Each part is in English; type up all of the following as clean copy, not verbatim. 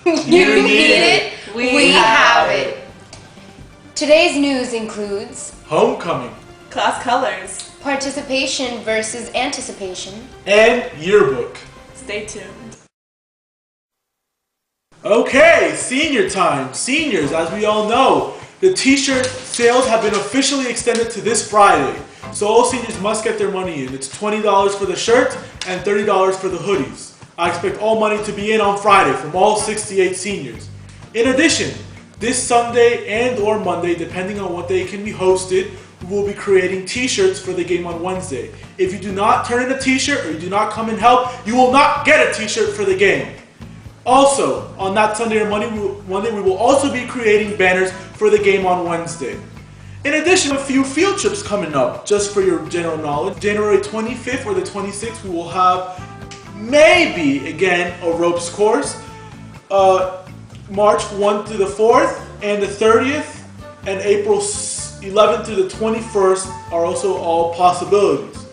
You need it. We have it. Today's news includes homecoming, class colors, participation versus anticipation, and yearbook. Stay tuned. Okay, senior time. Seniors, as we all know, the t-shirt sales have been officially extended to this Friday. So all seniors must get their money in. It's $20 for the shirt and $30 for the hoodies. I expect all money to be in on Friday from all 68 seniors. In addition, this Sunday and or Monday, depending on what day can be hosted, we will be creating t-shirts for the game on Wednesday. If you do not turn in a t-shirt or you do not come and help, you will not get a t-shirt for the game. Also, on that Sunday or Monday, we will also be creating banners for the game on Wednesday. In addition, a few field trips coming up, just for your general knowledge. January 25th or the 26th, we will have maybe, again, a ropes course. March 1 through the 4th and the 30th and April 11th through the 21st are also all possibilities.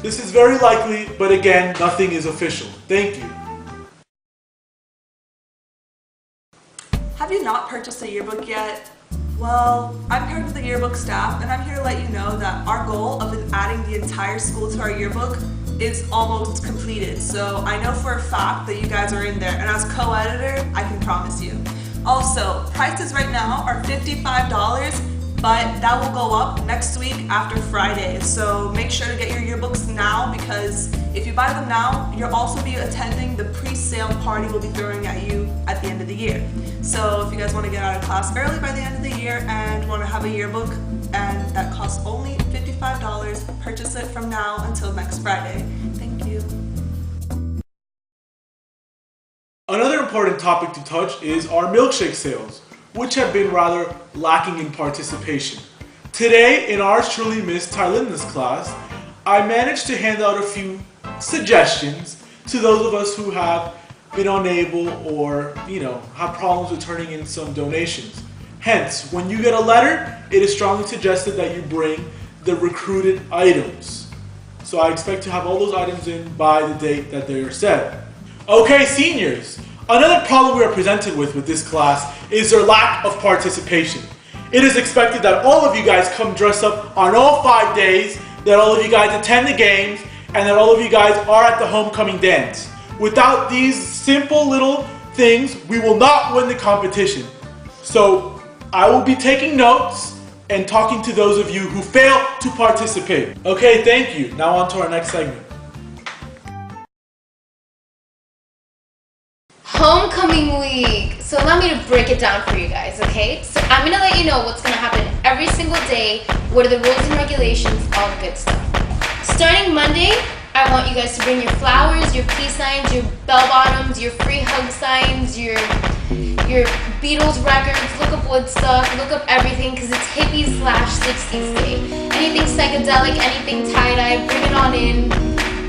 This is very likely, but again, nothing is official. Thank you. Have you not purchased a yearbook yet? Well, I'm part of the yearbook staff, and I'm here to let you know that our goal of adding the entire school to our yearbook is almost completed. So I know for a fact that you guys are in there, and as co-editor, I can promise you. Also, prices right now are $55, but that will go up next week after Friday. So make sure to get your yearbooks now, because if you buy them now, you'll also be attending the pre-sale party we'll be throwing at you at the end of the year. So if you guys want to get out of class early by the end of the year and want to have a yearbook, and that costs only $55, purchase it from now until next Friday. Thank you. Another important topic to touch is our milkshake sales, which have been rather lacking in participation. Today, in ours truly Miss Tylinda's class, I managed to hand out a few suggestions to those of us who have been unable or, have problems with turning in some donations. Hence, when you get a letter, it is strongly suggested that you bring the recruited items. So I expect to have all those items in by the date that they are set. Okay, seniors, another problem we are presented with this class is their lack of participation. It is expected that all of you guys come dressed up on all 5 days, that all of you guys attend the games, and that all of you guys are at the homecoming dance. Without these simple little things, we will not win the competition. So I will be taking notes and talking to those of you who fail to participate. Okay, thank you. Now on to our next segment. homecoming week. So allow me to break it down for you guys, okay? So I'm gonna let you know what's gonna happen every single day, what are the rules and regulations, all the good stuff. Starting Monday, I want you guys to bring your flowers, your peace signs, your bell bottoms, your free hug signs, your Beatles records, look up Woodstock, look up everything, because it's hippie/60s day. Anything psychedelic, anything tie-dye, bring it on in,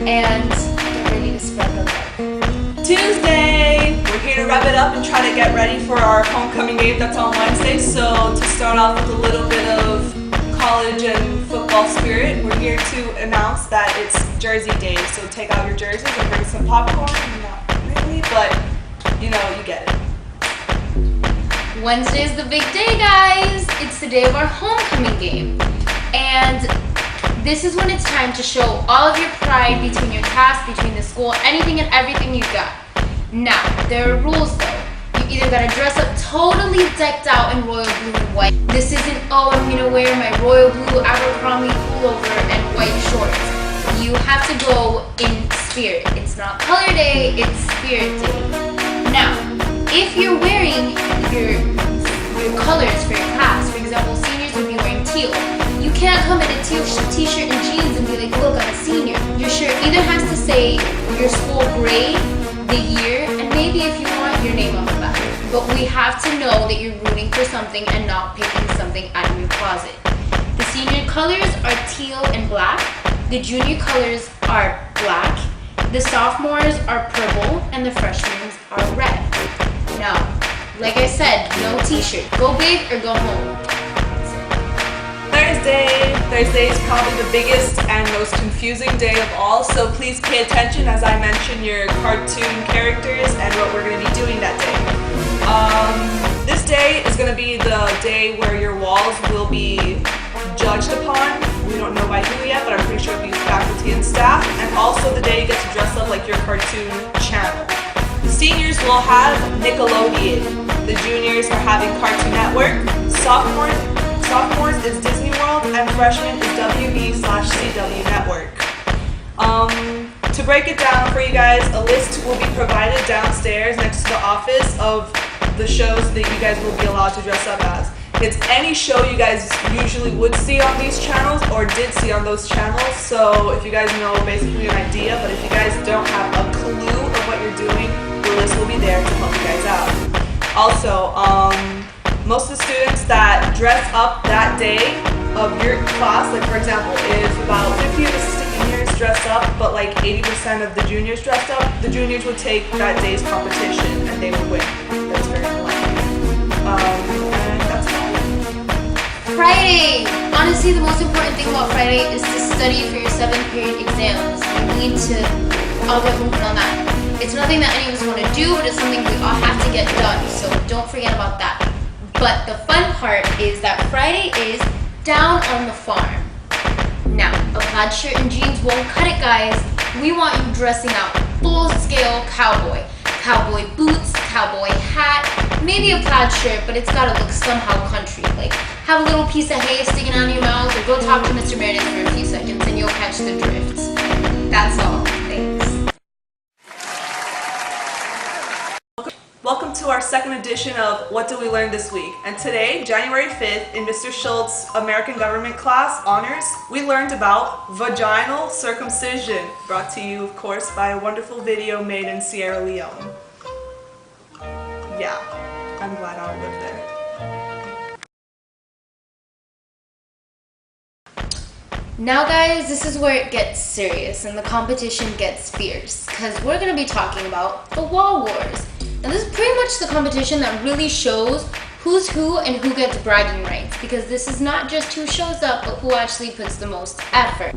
and get ready to spread the love. Tuesday, we're here to wrap it up and try to get ready for our homecoming game that's on Wednesday. So to start off with a little bit of college and football spirit, we're here to announce that it's Jersey Day. So take out your jerseys and bring some popcorn. Not really, but you get it. Wednesday is the big day, guys. It's the day of our homecoming game. And this is when it's time to show all of your pride between your class, between the school, anything and everything you got. Now, there are rules though. You either gotta dress up totally decked out in royal blue and white. This isn't, oh, I'm gonna wear my royal blue Abercrombie pullover and white shorts. You have to go in spirit. It's not color day, it's spirit day. Now, if you're wearing your colors for your class, for example, seniors would be wearing teal. You can't come in a teal t-shirt and jeans and be like, look, I'm a senior. Your shirt either has to say your school grade, the year, and maybe if you want, your name on the back. But we have to know that you're rooting for something and not picking something out of your closet. The senior colors are teal and black. The junior colors are black. The sophomores are purple, and the freshmen are red. Now, like I said, no t-shirt. Go big or go home. Thursday! Thursday is probably the biggest and most confusing day of all, so please pay attention as I mention your cartoon characters and what we're going to be doing that day. This day is going to be the day where your walls will be judged upon. We don't know by who yet, but I'm pretty sure it'll be faculty and staff, and also the day you get to dress up like your cartoon channel. The seniors will have Nickelodeon. The juniors are having Cartoon Network. Sophomores is Disney World, and freshmen is WB/CW Network. To break it down for you guys, a list will be provided downstairs next to the office of the shows that you guys will be allowed to dress up as. It's any show you guys usually would see on these channels or did see on those channels, so if you guys know basically an idea, but if you guys don't have a clue of what you're doing, the list will be there to help you guys out. Also, most of the students that dress up that day of your class, like for example, if about 50 of the seniors dress up, but like 80% of the juniors dressed up, the juniors would take that day's competition and they would win. That's very unlikely. And that's all. Friday! Honestly, the most important thing about Friday is to study for your 7th period exams. You need to all get moving on that. It's nothing that any of us want to do, but it's something we all have to get done, so don't forget about that. But the fun part is that Friday is down on the farm. Now, a plaid shirt and jeans won't cut it, guys. We want you dressing out full-scale cowboy. Cowboy boots, cowboy hat, maybe a plaid shirt, but it's gotta look somehow country. Like, have a little piece of hay sticking out of your mouth, or go talk to Mr. Meredith for a few seconds and you'll catch the drift. That's all. Thanks. Welcome to our second edition of What Did We Learn This Week? And today, January 5th, in Mr. Schultz's American Government class, Honors, we learned about vaginal circumcision, brought to you, of course, by a wonderful video made in Sierra Leone. Yeah, I'm glad I don't live there. Now guys, this is where it gets serious and the competition gets fierce, because we're going to be talking about the Wall Wars. Now this is pretty much the competition that really shows who's who and who gets bragging rights, because this is not just who shows up, but who actually puts the most effort.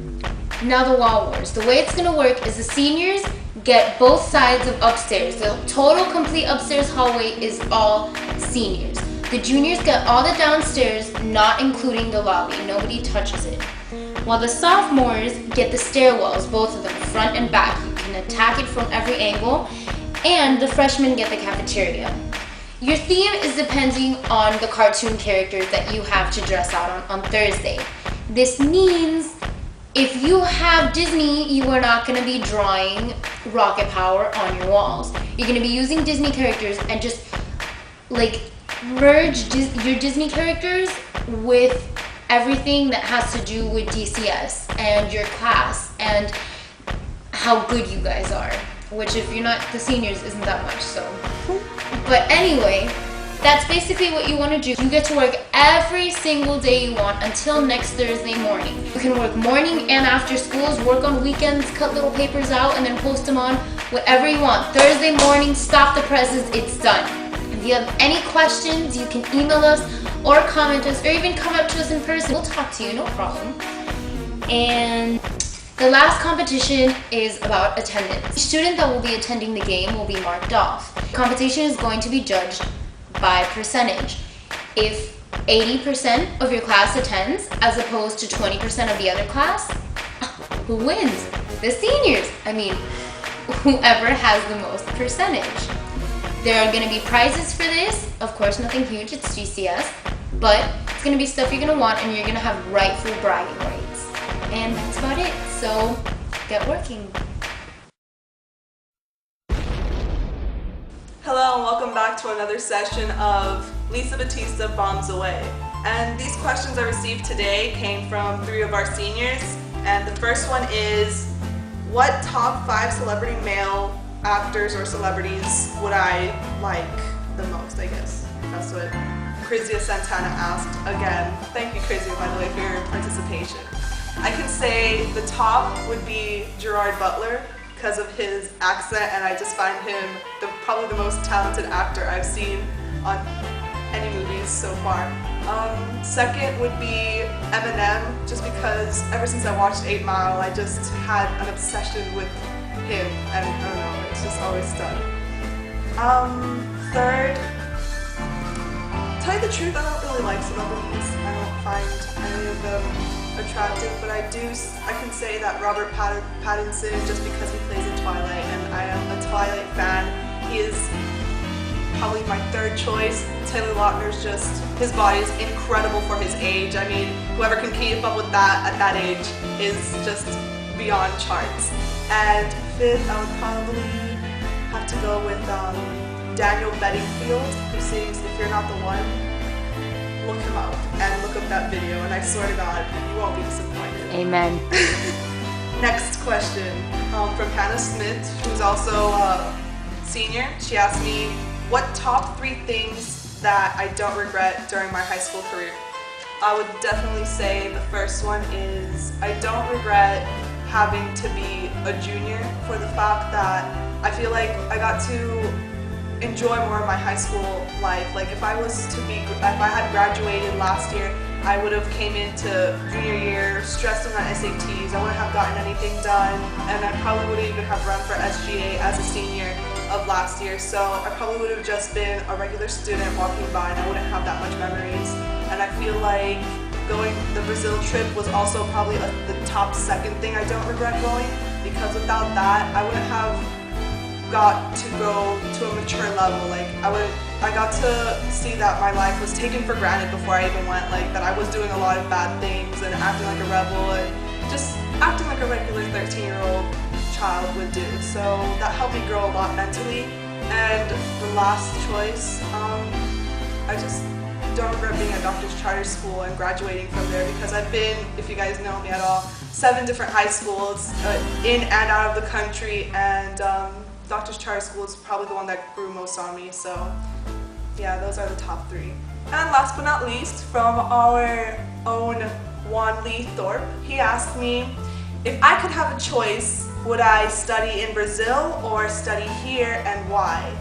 Now the Wall Wars. The way it's going to work is the seniors get both sides of upstairs. The total complete upstairs hallway is all seniors. The juniors get all the downstairs, not including the lobby. Nobody touches it. While the sophomores get the stairwells, both of them, front and back. You can attack it from every angle. And the freshmen get the cafeteria. Your theme is depending on the cartoon characters that you have to dress out on Thursday. This means if you have Disney, you are not going to be drawing rocket power on your walls. You're going to be using Disney characters and just like merge your Disney characters with everything that has to do with DCS and your class and how good you guys are. Which if you're not the seniors isn't that much, so. But anyway, that's basically what you want to do. You get to work every single day you want until next Thursday morning. You can work morning and after schools, work on weekends, cut little papers out, and then post them on whatever you want. Thursday morning, stop the presses, it's done. If you have any questions, you can email us or comment us or even come up to us in person. We'll talk to you, no problem. And the last competition is about attendance. Each student that will be attending the game will be marked off. The competition is going to be judged by percentage. If 80% of your class attends, as opposed to 20% of the other class, who wins? The seniors. I mean, whoever has the most percentage. There are going to be prizes for this. Of course, nothing huge, it's GCS, but it's going to be stuff you're going to want and you're going to have rightful bragging rights. And that's about it, so get working. Hello and welcome back to another session of Lisa Batista Bombs Away. And these questions I received today came from 3 of our seniors. And the first one is, what top 5 celebrity male actors or celebrities would I like the most, I guess. That's what Crizia Santana asked. Again, thank you Crizia, by the way, for your participation. I can say the top would be Gerard Butler because of his accent, and I just find him probably the most talented actor I've seen on any movies place so far. Second would be Eminem, just because ever since I watched 8 Mile, I just had an obsession with him, and I don't know, it's just always stuck. Third, tell you the truth, I don't really like celebrities. I don't find any of them attractive, but I can say that Robert Pattinson, just because he plays in Twilight, and I am a Twilight fan. He is probably my third choice. Taylor Lautner's his body is incredible for his age. I mean, whoever can keep up with that at that age is just beyond charts. And fifth, I would probably have to go with Daniel Bedingfield, who sings If You're Not the One. Look him up and look up that video, and I swear to God, you won't be disappointed. Amen. Next question from Hannah Smith, who's also a senior. She asked me, what top 3 things that I don't regret during my high school career? I would definitely say the first one is I don't regret having to be a junior, for the fact that I feel like I got to enjoy more of my high school life. Like if I had graduated last year, I would have came into junior year stressing on SATs. I wouldn't have gotten anything done, and I probably wouldn't even have run for SGA as a senior of last year. So I probably would have just been a regular student walking by, and I wouldn't have that much memories. And I feel like the Brazil trip was also probably the top second thing I don't regret going, because without that, I wouldn't have got to go to a mature level. Like I got to see that my life was taken for granted before I even went, like that I was doing a lot of bad things and acting like a rebel and just acting like a regular 13-year-old child would do. So that helped me grow a lot mentally. And the last choice, I just don't regret being at Doctors Charter School and graduating from there, because I've been, if you guys know me at all, 7 different high schools in and out of the country, and Doctors Charter School is probably the one that grew most on me. So yeah, those are the top 3. And last but not least, from our own Juan Lee Thorpe, he asked me, if I could have a choice, would I study in Brazil or study here, and why?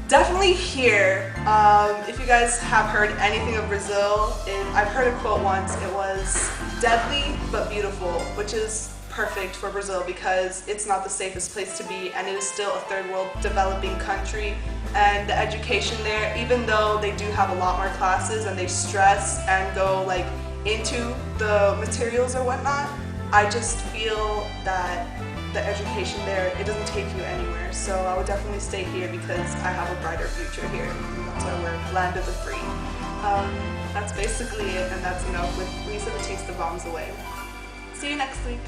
Definitely here. If you guys have heard anything of Brazil, I've heard a quote once, it was deadly but beautiful, which is perfect for Brazil because it's not the safest place to be, and it is still a third world developing country. And the education there, even though they do have a lot more classes and they stress and go like into the materials or whatnot, I just feel that the education there, it doesn't take you anywhere. So I would definitely stay here because I have a brighter future here. That's why we're land of the free. That's basically it, and that's enough with Lisa Batista Bombs Away. See you next week.